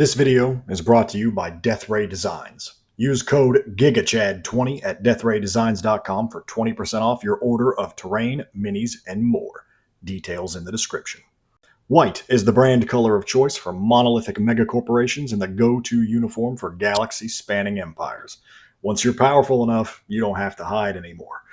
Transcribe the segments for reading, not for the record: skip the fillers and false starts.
This video is brought to you by Death Ray Designs. Use code GIGACHAD20 at deathraydesigns.com for 20% off your order of terrain, minis, and more. Details in the description. White is the brand color of choice for monolithic megacorporations and the go-to uniform for galaxy-spanning empires. Once you're powerful enough, you don't have to hide anymore.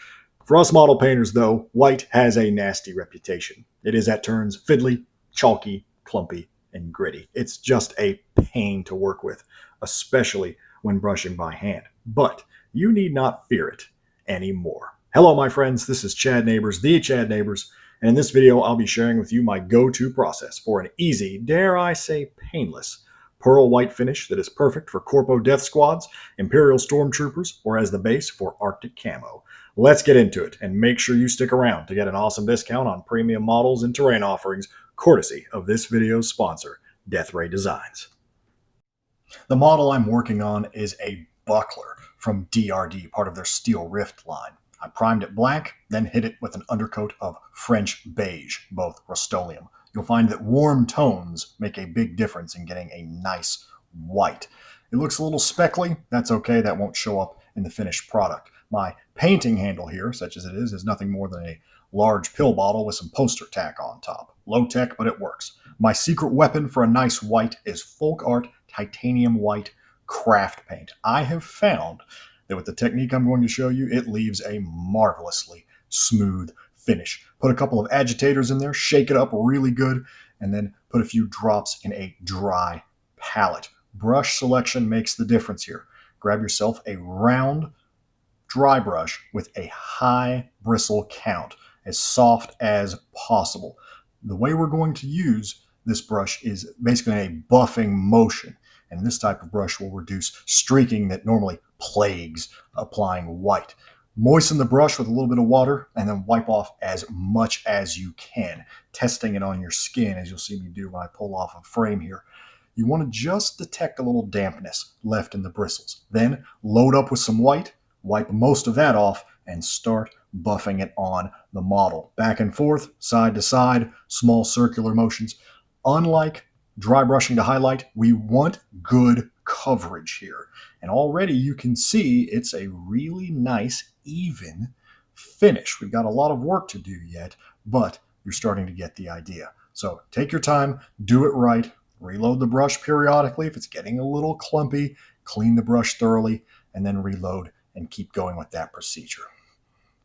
For us model painters, though, white has a nasty reputation. It is at turns fiddly, chalky, clumpy, and gritty. It's just a pain to work with, especially when brushing by hand. But you need not fear it anymore. Hello, my friends. This is Chad Neighbors, the Chad Neighbors, and in this video, I'll be sharing with you my go-to process for an easy, dare I say painless, pearl white finish that is perfect for Corpo Death Squads, Imperial Stormtroopers, or as the base for Arctic Camo. Let's get into it, and make sure you stick around to get an awesome discount on premium models and terrain offerings, courtesy of this video's sponsor, Death Ray Designs. The model I'm working on is a buckler from DRD, part of their Steel Rift line. I primed it black, then hit it with an undercoat of French beige, both Rust-Oleum. You'll find that warm tones make a big difference in getting a nice white. It looks a little speckly. That's okay. That won't show up in the finished product. My painting handle here, such as it is nothing more than a large pill bottle with some poster tack on top. Low tech, but it works. My secret weapon for a nice white is Folk Art Titanium White Craft Paint. I have found that with the technique I'm going to show you, it leaves a marvelously smooth finish. Put a couple of agitators in there, shake it up really good, and then put a few drops in a dry palette. Brush selection makes the difference here. Grab yourself a round dry brush with a high bristle count, as soft as possible. The way we're going to use this brush is basically a buffing motion, and this type of brush will reduce streaking that normally plagues applying white. Moisten the brush with a little bit of water and then wipe off as much as you can, testing it on your skin, as you'll see me do when I pull off a frame here. You want to just detect a little dampness left in the bristles. Then load up with some white, wipe most of that off, and start buffing it on the model. Back and forth, side to side, small circular motions. Unlike dry brushing to highlight, we want good coverage here. And already you can see it's a really nice, even finish. We've got a lot of work to do yet, but you're starting to get the idea. So take your time, do it right, reload the brush periodically. If it's getting a little clumpy, clean the brush thoroughly, and then reload and keep going with that procedure.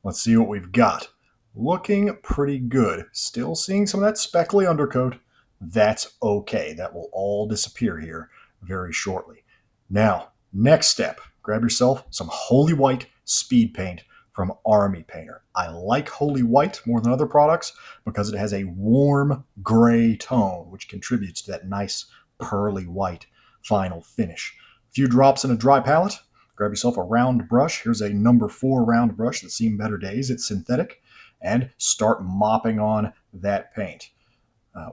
Let's see what we've got. Looking pretty good. Still seeing some of that speckly undercoat. That's okay. That will all disappear here very shortly. Now, next step, grab yourself some Holy White speed paint from Army Painter. I like Holy White more than other products because it has a warm gray tone, which contributes to that nice pearly white final finish. A few drops in a dry palette. Grab yourself a round brush. Here's a number 4 round brush that's seen better days. It's synthetic. And start mopping on that paint.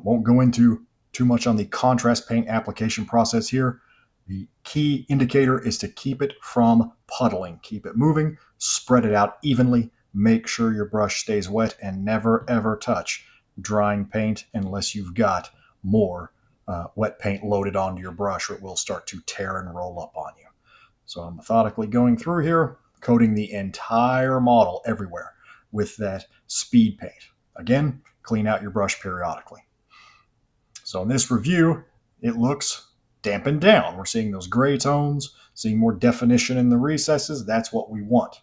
Won't go into too much on the contrast paint application process here. The key indicator is to keep it from puddling. Keep it moving, spread it out evenly, make sure your brush stays wet, and never ever touch drying paint unless you've got more wet paint loaded onto your brush, or it will start to tear and roll up on you. So I'm methodically going through here, coating the entire model everywhere with that speed paint. Again, clean out your brush periodically. So in this review, it looks dampened down. We're seeing those gray tones, seeing more definition in the recesses. That's what we want.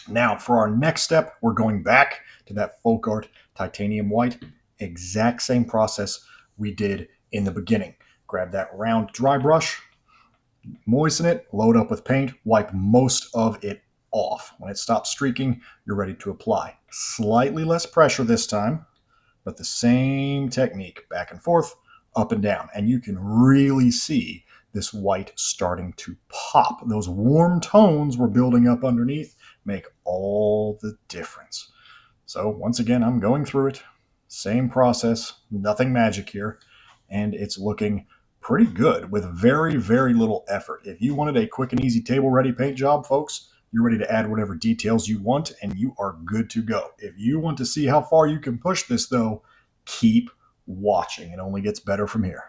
Now, for our next step, we're going back to that Folk Art Titanium White. Exact same process we did in the beginning. Grab that round dry brush, moisten it, load up with paint, wipe most of it off. When it stops streaking, you're ready to apply. Slightly less pressure this time, but the same technique, back and forth, up and down. And you can really see this white starting to pop. Those warm tones we're building up underneath make all the difference. So once again, I'm going through it. Same process, nothing magic here. And it's looking pretty good with very, very little effort. If you wanted a quick and easy table-ready paint job, folks, you're ready to add whatever details you want, and you are good to go. If you want to see how far you can push this, though, keep watching. It only gets better from here.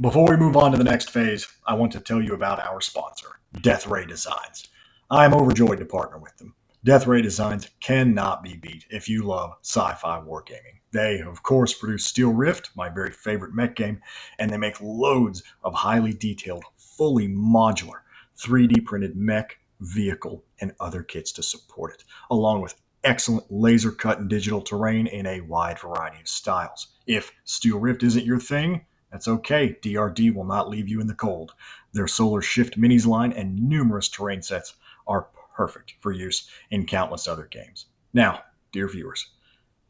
Before we move on to the next phase, I want to tell you about our sponsor, Death Ray Designs. I am overjoyed to partner with them. Death Ray Designs cannot be beat if you love sci-fi wargaming. They, of course, produce Steel Rift, my very favorite mech game, and they make loads of highly detailed, fully modular, 3D printed mech, vehicle, and other kits to support it, along with excellent laser cut and digital terrain in a wide variety of styles. If Steel Rift isn't your thing, that's okay. DRD will not leave you in the cold. Their Solar Shift Minis line and numerous terrain sets are perfect for use in countless other games. Now, dear viewers,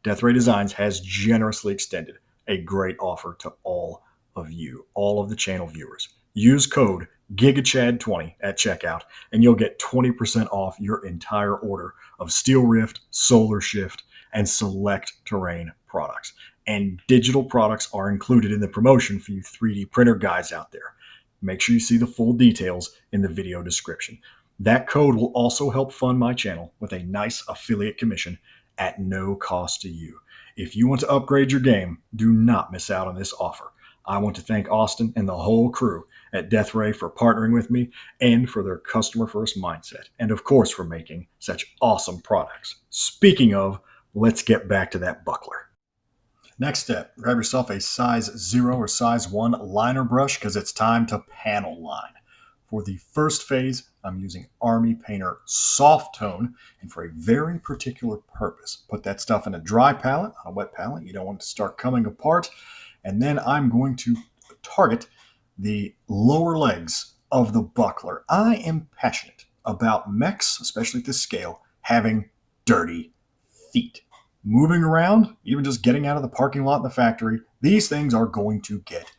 Death Ray Designs has generously extended a great offer to all of you, all of the channel viewers. Use code GIGACHAD20 at checkout, and you'll get 20% off your entire order of Steel Rift, Solar Shift, and select terrain products. And digital products are included in the promotion for you 3D printer guys out there. Make sure you see the full details in the video description. That code will also help fund my channel with a nice affiliate commission at no cost to you. If you want to upgrade your game, do not miss out on this offer. I want to thank Austin and the whole crew at Death Ray for partnering with me and for their customer first mindset, and of course for making such awesome products. Speaking of, let's get back to that buckler. Next step, grab yourself a size 0 or size 1 liner brush because it's time to panel line. For the first phase, I'm using Army Painter Soft Tone, and for a very particular purpose. Put that stuff in a dry palette, on a wet palette. You don't want it to start coming apart. And then I'm going to target the lower legs of the buckler. I am passionate about mechs, especially at this scale, having dirty feet. Moving around, even just getting out of the parking lot in the factory, these things are going to get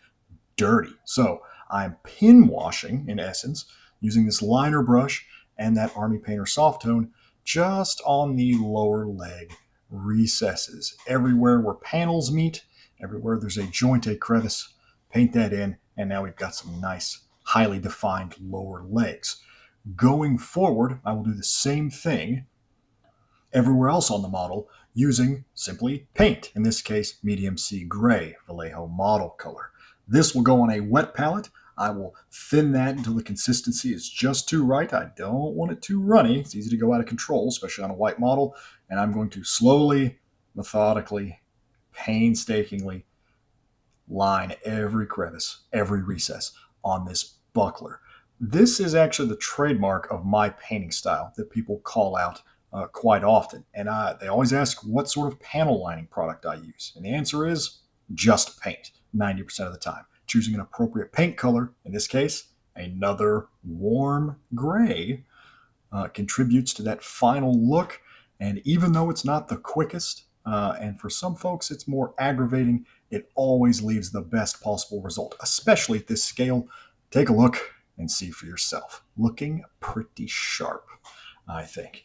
dirty. So I'm pin washing, in essence, using this liner brush and that Army Painter Soft Tone just on the lower leg recesses. Everywhere where panels meet, everywhere there's a joint, a crevice, paint that in, and now we've got some nice, highly defined lower legs. Going forward, I will do the same thing everywhere else on the model using simply paint, in this case medium C gray, Vallejo model color. This will go on a wet palette. I will thin that until the consistency is just too right. I don't want it too runny. It's easy to go out of control, especially on a white model. And I'm going to slowly, methodically, painstakingly line every crevice, every recess on this buckler. This is actually the trademark of my painting style that people call out quite often. And they always ask what sort of panel lining product I use. And the answer is just paint, 90% of the time. Choosing an appropriate paint color, in this case, another warm gray, contributes to that final look. And even though it's not the quickest, and for some folks it's more aggravating, it always leaves the best possible result, especially at this scale. Take a look and see for yourself. Looking pretty sharp, I think.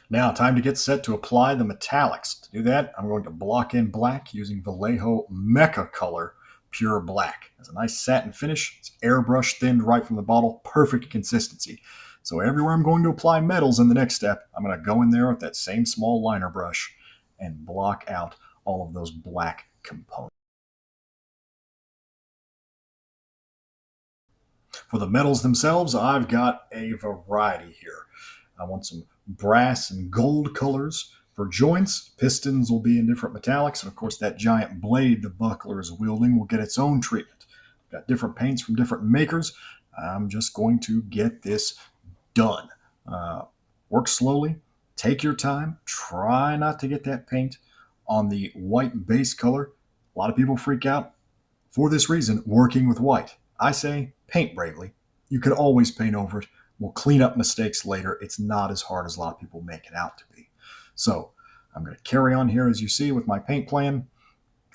Now, time to get set to apply the metallics. To do that, I'm going to block in black using Vallejo Mecha Color Pure Black. It's a nice satin finish. It's airbrush thinned right from the bottle. Perfect consistency. So everywhere I'm going to apply metals in the next step, I'm going to go in there with that same small liner brush and block out all of those black components. For the metals themselves, I've got a variety here. I want some brass and gold colors. For joints, pistons will be in different metallics, and of course that giant blade the buckler is wielding will get its own treatment. I've got different paints from different makers. I'm just going to get this done. Work slowly, take your time, try not to get that paint on the white base color. A lot of people freak out for this reason, working with white. I say paint bravely. You can always paint over it. We'll clean up mistakes later. It's not as hard as a lot of people make it out to be. So I'm going to carry on here as you see with my paint plan.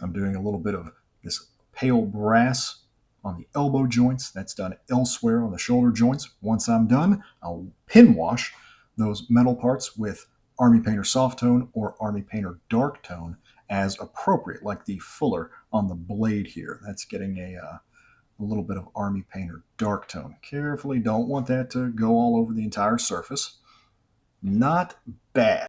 I'm doing a little bit of this pale brass on the elbow joints. That's done elsewhere on the shoulder joints. Once I'm done, I'll pin wash those metal parts with Army Painter Soft Tone or Army Painter Dark Tone as appropriate, like the fuller on the blade here. That's getting a little bit of Army Painter Dark Tone. Carefully, don't want that to go all over the entire surface. Not bad.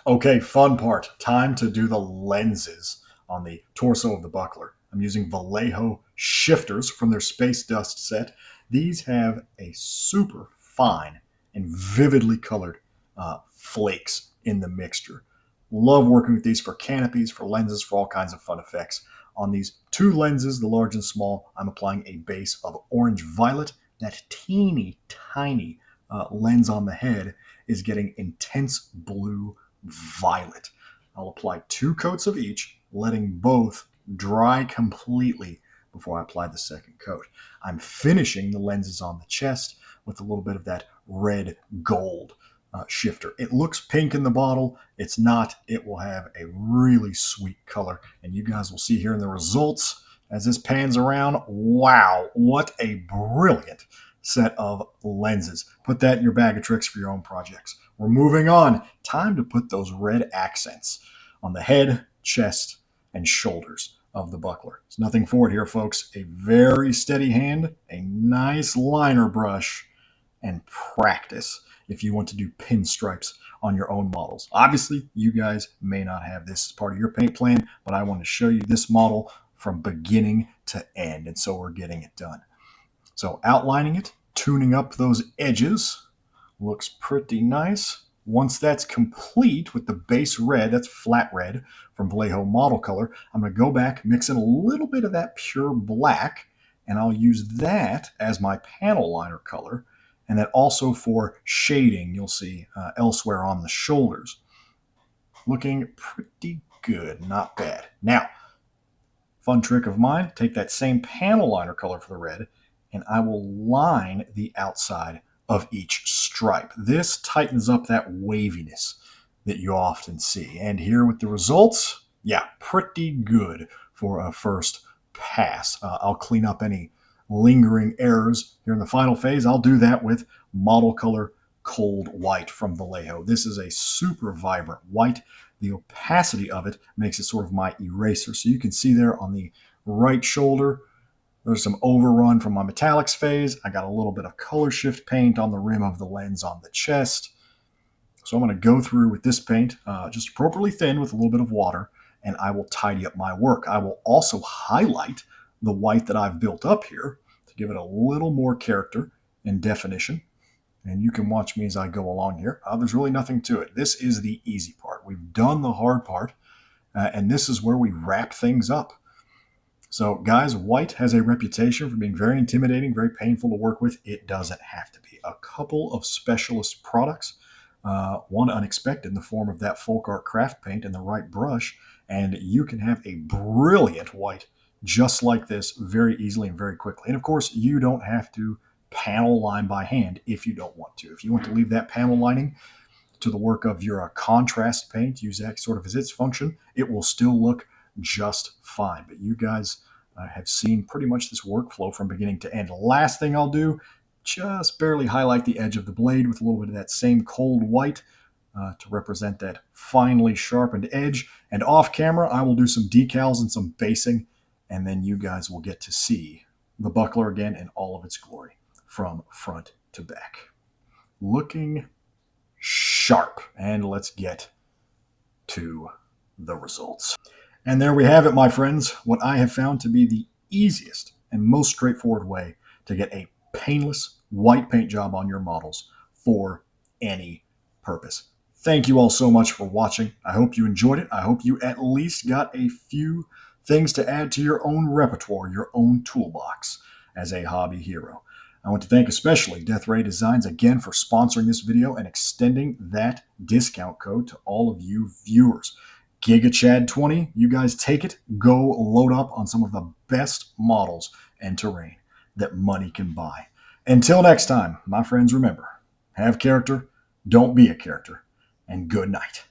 Okay, fun part. Time to do the lenses on the torso of the buckler. I'm using Vallejo shifters from their Space Dust set. These have a super fine and vividly colored flakes in the mixture. Love working with these for canopies, for lenses, for all kinds of fun effects. On these two lenses, the large and small, I'm applying a base of orange violet. That teeny tiny lens on the head is getting intense blue violet. I'll apply 2 coats of each, letting both dry completely before I apply the second coat. I'm finishing the lenses on the chest with a little bit of that red gold shifter. It looks pink in the bottle. It's not. It will have a really sweet color, and you guys will see here in the results as this pans around. Wow, what a brilliant set of lenses. Put that in your bag of tricks for your own projects. We're moving on. Time to put those red accents on the head, chest, and shoulders of the buckler. There's nothing for it here, folks. A very steady hand, a nice liner brush, and practice if you want to do pinstripes on your own models. Obviously, you guys may not have this as part of your paint plan, but I want to show you this model from beginning to end, and so we're getting it done. So outlining it, tuning up those edges, looks pretty nice. Once that's complete with the base red, that's flat red from Vallejo Model Color, I'm going to go back, mix in a little bit of that pure black, and I'll use that as my panel liner color, and then also for shading, you'll see elsewhere on the shoulders. Looking pretty good, not bad. Now, fun trick of mine, take that same panel liner color for the red, and I will line the outside of each stripe. This tightens up that waviness that you often see. And here with the results, yeah, pretty good for a first pass. I'll clean up any lingering errors here in the final phase. I'll do that with Model Color Cold White from Vallejo. This is a super vibrant white. The opacity of it makes it sort of my eraser. So you can see there on the right shoulder, there's some overrun from my metallics phase. I got a little bit of color shift paint on the rim of the lens on the chest. So I'm going to go through with this paint, just appropriately thin with a little bit of water, and I will tidy up my work. I will also highlight the white that I've built up here to give it a little more character and definition. And you can watch me as I go along here. There's really nothing to it. This is the easy part. We've done the hard part, and this is where we wrap things up. So, guys, white has a reputation for being very intimidating, very painful to work with. It doesn't have to be. A couple of specialist products, one unexpected in the form of that folk art craft paint and the right brush, and you can have a brilliant white just like this very easily and very quickly. And, of course, you don't have to panel line by hand if you don't want to. If you want to leave that panel lining to the work of your contrast paint, use that sort of as its function, it will still look just fine. But you guys have seen pretty much this workflow from beginning to end. Last thing I'll do, just barely highlight the edge of the blade with a little bit of that same cold white to represent that finely sharpened edge. And off camera, I will do some decals and some basing, and then you guys will get to see the buckler again in all of its glory from front to back. Looking sharp. And let's get to the results. And there we have it, my friends, what I have found to be the easiest and most straightforward way to get a painless white paint job on your models for any purpose. Thank you all so much for watching. I hope you enjoyed it. I hope you at least got a few things to add to your own repertoire, your own toolbox as a hobby hero. I want to thank especially Death Ray Designs again for sponsoring this video and extending that discount code to all of you viewers. GigaChad20, you guys take it, go load up on some of the best models and terrain that money can buy. Until next time, my friends, remember, have character, don't be a character, and good night.